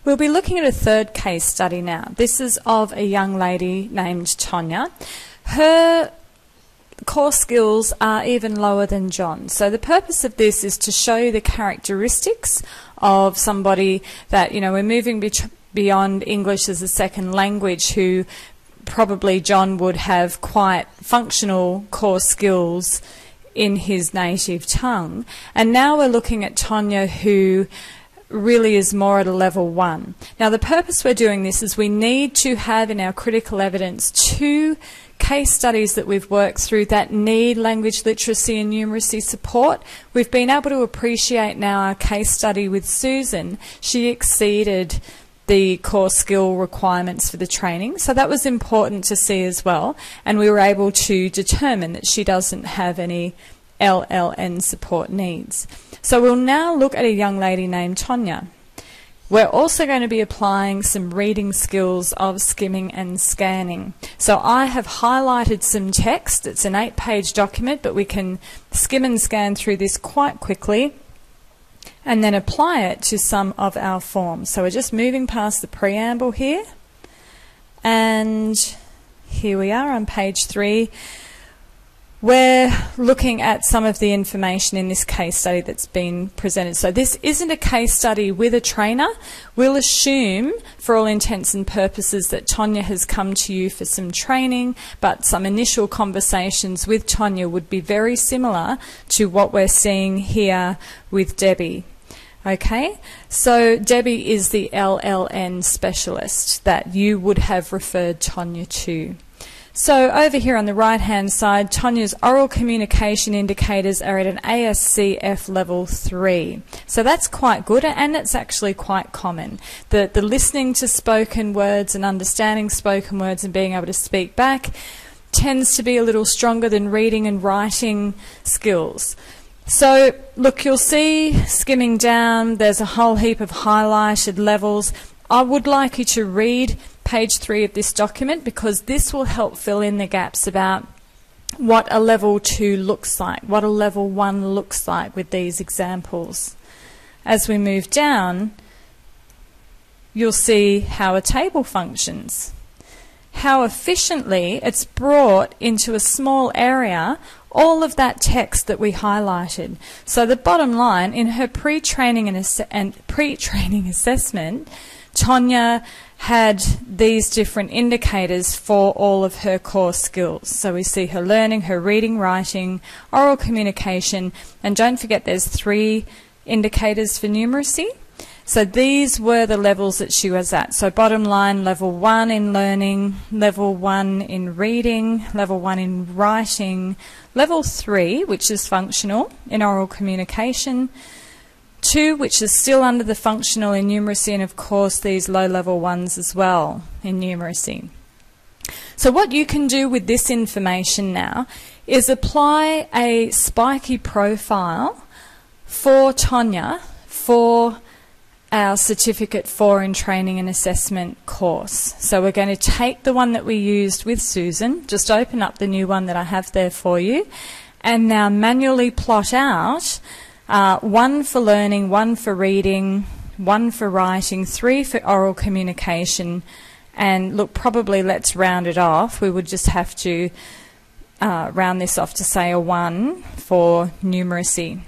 We'll be looking at a third case study now. This is of a young lady named Tonya. Her core skills are even lower than John. So the purpose of this is to show you the characteristics of somebody that, you know, we're moving beyond English as a second language, who probably John would have quite functional core skills in his native tongue. And now we're looking at Tonya, who really is more at a level 1. Now the purpose we're doing this is we need to have in our critical evidence 2 case studies that we've worked through that need language literacy and numeracy support. We've been able to appreciate now our case study with Susan. She exceeded the core skill requirements for the training, so that was important to see as well, and we were able to determine that she doesn't have any LLN support needs. So we'll now look at a young lady named Tonya. We're also going to be applying some reading skills of skimming and scanning. So I have highlighted some text. It's an 8-page document, but we can skim and scan through this quite quickly and then apply it to some of our forms. So we're just moving past the preamble here, and here we are on page 3. We're looking at some of the information in this case study that's been presented. So this isn't a case study with a trainer. We'll assume, for all intents and purposes, that Tonya has come to you for some training, but some initial conversations with Tonya would be very similar to what we're seeing here with Debbie. Okay, so Debbie is the LLN specialist that you would have referred Tonya to. So over here on the right hand side, Tonya's oral communication indicators are at an ASCF level 3. So that's quite good, and it's actually quite common. The listening to spoken words and understanding spoken words and being able to speak back tends to be a little stronger than reading and writing skills. So look, you'll see skimming down, there's a whole heap of highlighted levels. I would like you to read page 3 of this document, because this will help fill in the gaps about what a level 2 looks like, what a level 1 looks like with these examples. As we move down, you'll see how a table functions, how efficiently it's brought into a small area all of that text that we highlighted. So the bottom line, in her pre-training and pre-training assessment, Tonya had these different indicators for all of her core skills. So we see her learning, her reading, writing, oral communication, and don't forget there's 3 indicators for numeracy. So these were the levels that she was at. So bottom line, level 1 in learning, level 1 in reading, level 1 in writing, level 3, which is functional in oral communication, 2, which is still under the functional in numeracy, and of course these low-level ones as well in numeracy. So what you can do with this information now is apply a spiky profile for Tonya for our Certificate 4 in Training and Assessment course. So we're going to take the one that we used with Susan, just open up the new one that I have there for you, and now manually plot out 1 for learning, 1 for reading, 1 for writing, 3 for oral communication, and look, probably let's round it off. We would just have to round this off to say a 1 for numeracy.